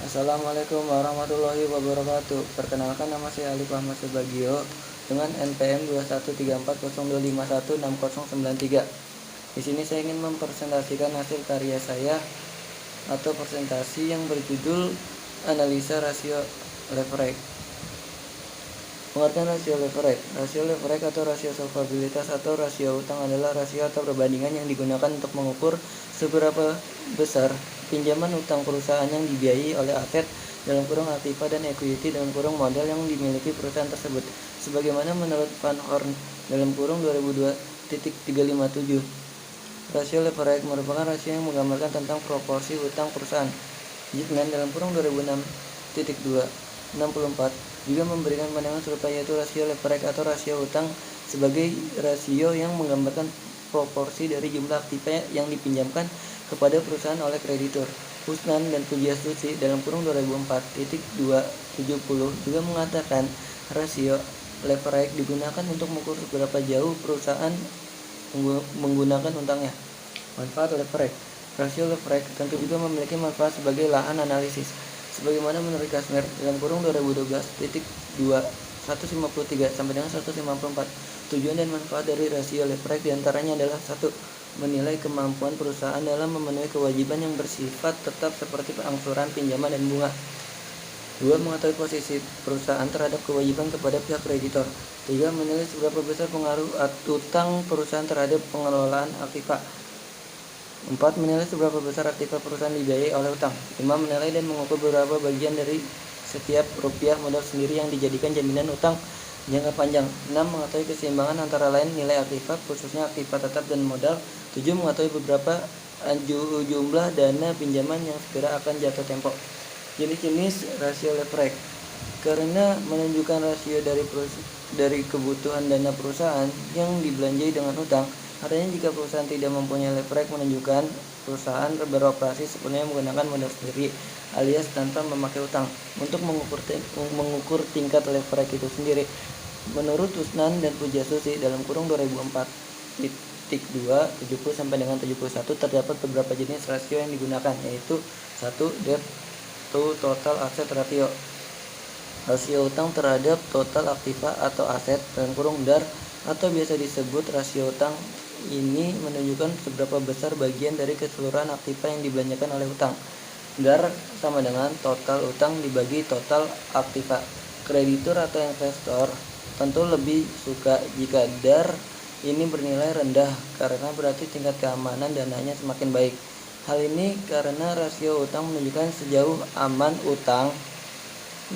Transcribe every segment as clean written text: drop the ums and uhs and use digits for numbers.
Assalamualaikum warahmatullahi wabarakatuh. Perkenalkan, nama saya Alif Ahmad Subagio dengan NPM 21340516093. Di sini saya ingin mempresentasikan hasil karya saya atau presentasi yang berjudul analisa rasio leverage. Pengertian rasio leverage. Rasio leverage atau rasio solvabilitas atau rasio utang adalah rasio atau perbandingan yang digunakan untuk mengukur seberapa besar pinjaman utang perusahaan yang dibiayai oleh aset (aktiva) dan equity (modal) yang dimiliki perusahaan tersebut. Sebagaimana menurut Van Horn (2002.357), rasio leverage merupakan rasio yang menggambarkan tentang proporsi utang perusahaan. Zitman (2006.264) juga memberikan pandangan serupa, yaitu rasio leverage atau rasio utang sebagai rasio yang menggambarkan proporsi dari jumlah aktiva yang dipinjamkan kepada perusahaan oleh kreditur. Husnan dan Pujiastuti (2004.270) juga mengatakan rasio leverage digunakan untuk mengukur seberapa jauh perusahaan menggunakan utangnya. Manfaat leverage. Rasio leverage tentu juga memiliki manfaat sebagai lahan analisis. Sebagaimana menurut Kasmer (2012.2 153 sampai dengan 154), tujuan dan manfaat dari rasio leverage diantaranya adalah: 1. Menilai kemampuan perusahaan dalam memenuhi kewajiban yang bersifat tetap seperti angsuran, pinjaman, dan bunga. 2. Mengetahui posisi perusahaan terhadap kewajiban kepada pihak kreditor. 3. Menilai seberapa besar pengaruh utang perusahaan terhadap pengelolaan aktiva. 4. Menilai seberapa besar aktiva perusahaan dibiayai oleh utang. 5. Menilai dan mengukur beberapa bagian dari setiap rupiah modal sendiri yang dijadikan jaminan utang jangka panjang. 6. Mengetahui keseimbangan antara lain nilai aktiva, khususnya aktiva tetap dan modal. 7. Mengetahui beberapa jumlah dana pinjaman yang segera akan jatuh tempo. Jenis-jenis rasio leverage. Karena menunjukkan rasio dari kebutuhan dana perusahaan yang dibelanjai dengan utang, artinya jika perusahaan tidak mempunyai leverage menunjukkan perusahaan beroperasi sepenuhnya menggunakan modal sendiri alias tanpa memakai utang. Untuk mengukur tingkat leverage itu sendiri, menurut Husnan dan Pujiastuti (2004.2 sampai dengan 71), terdapat beberapa jenis rasio yang digunakan, yaitu: 1. Debt to total asset ratio. Rasio utang terhadap total aktiva atau aset (DAR) atau biasa disebut rasio utang. Ini menunjukkan seberapa besar bagian dari keseluruhan aktiva yang dibelanjakan oleh utang. DAR sama dengan total utang dibagi total aktiva. Kreditur atau investor tentu lebih suka jika DAR ini bernilai rendah, karena berarti tingkat keamanan dananya semakin baik. Hal ini karena rasio utang menunjukkan sejauh aman utang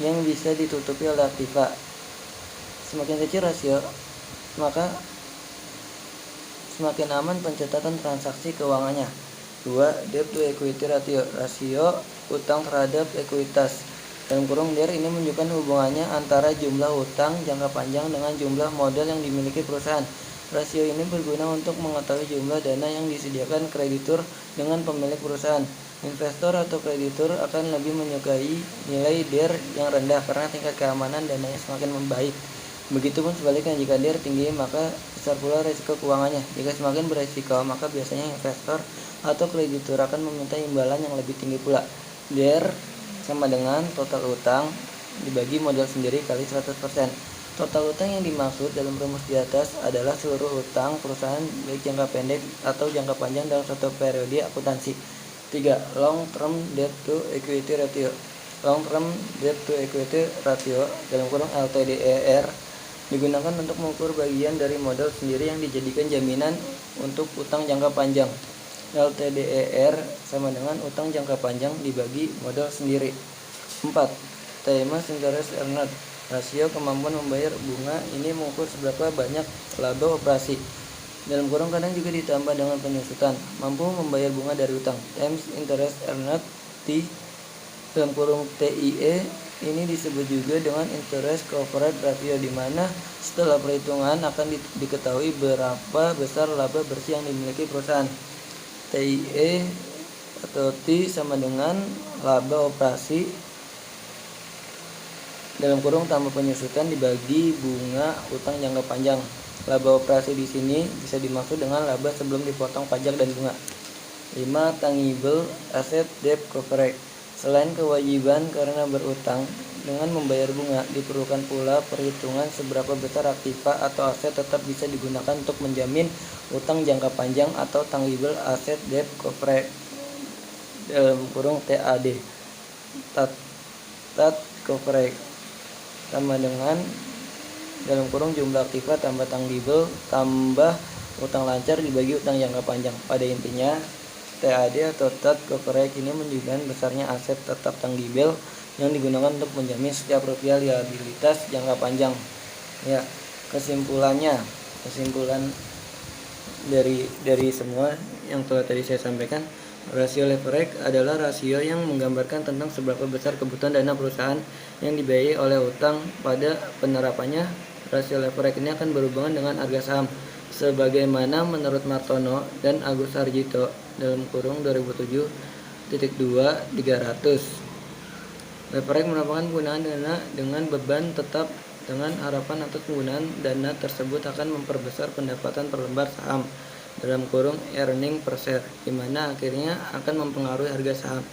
yang bisa ditutupi oleh aktiva. Semakin kecil rasio, maka semakin aman pencatatan transaksi keuangannya. 2. Debt to equity ratio. Rasio utang terhadap ekuitas (DER) ini menunjukkan hubungannya antara jumlah utang jangka panjang dengan jumlah modal yang dimiliki perusahaan. Rasio ini berguna untuk mengetahui jumlah dana yang disediakan kreditur dengan pemilik perusahaan. Investor atau kreditur akan lebih menyukai nilai DER yang rendah karena tingkat keamanan dananya semakin membaik. Begitupun sebaliknya, jika DER tinggi maka besar pula risiko keuangannya. Jika semakin berisiko, maka biasanya investor atau kreditur akan meminta imbalan yang lebih tinggi pula. DER sama dengan total utang dibagi modal sendiri kali 100%. Total utang yang dimaksud dalam rumus di atas adalah seluruh utang perusahaan baik jangka pendek atau jangka panjang dalam suatu periode akuntansi. 3. Long term debt to equity ratio. Long term debt to equity ratio (LTDER) digunakan untuk mengukur bagian dari modal sendiri yang dijadikan jaminan untuk utang jangka panjang. LTDER sama dengan utang jangka panjang dibagi modal sendiri. 4. Times interest earned. Rasio kemampuan membayar bunga ini mengukur seberapa banyak laba operasi. Kadang juga ditambah dengan penyusutan. Mampu membayar bunga dari utang. Times interest earned (TIE) ini disebut juga dengan interest coverage ratio, di mana setelah perhitungan akan diketahui berapa besar laba bersih yang dimiliki perusahaan. TIE atau T sama dengan laba operasi (tambah penyusutan) dibagi bunga utang jangka panjang. Laba operasi di sini bisa dimaksud dengan laba sebelum dipotong pajak dan bunga. 5. Tangible asset debt coverage. Selain kewajiban karena berutang dengan membayar bunga, diperlukan pula perhitungan seberapa besar aktiva atau aset tetap bisa digunakan untuk menjamin utang jangka panjang atau tangible asset debt coverage (TAD). TAD coverage tambah dengan jumlah aktiva tambah tangible tambah utang lancar dibagi utang jangka panjang. Pada intinya, TAD atau TAD coverage ini menunjukkan besarnya aset tetap tangible yang digunakan untuk menjamin setiap rupiah liabilitas jangka panjang. Ya, kesimpulan dari semua yang telah tadi saya sampaikan, rasio leverage adalah rasio yang menggambarkan tentang seberapa besar kebutuhan dana perusahaan yang dibiayai oleh utang. Pada penerapannya, rasio leverage ini akan berhubungan dengan harga saham, sebagaimana menurut Martono dan Agus Sarjito (2007.2-300). Leverage merupakan penggunaan dana dengan beban tetap dengan harapan atas penggunaan dana tersebut akan memperbesar pendapatan per lembar saham (earning per share), di mana akhirnya akan mempengaruhi harga saham.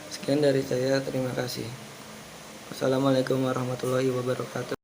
Sekian dari saya, terima kasih. Wassalamualaikum warahmatullahi wabarakatuh.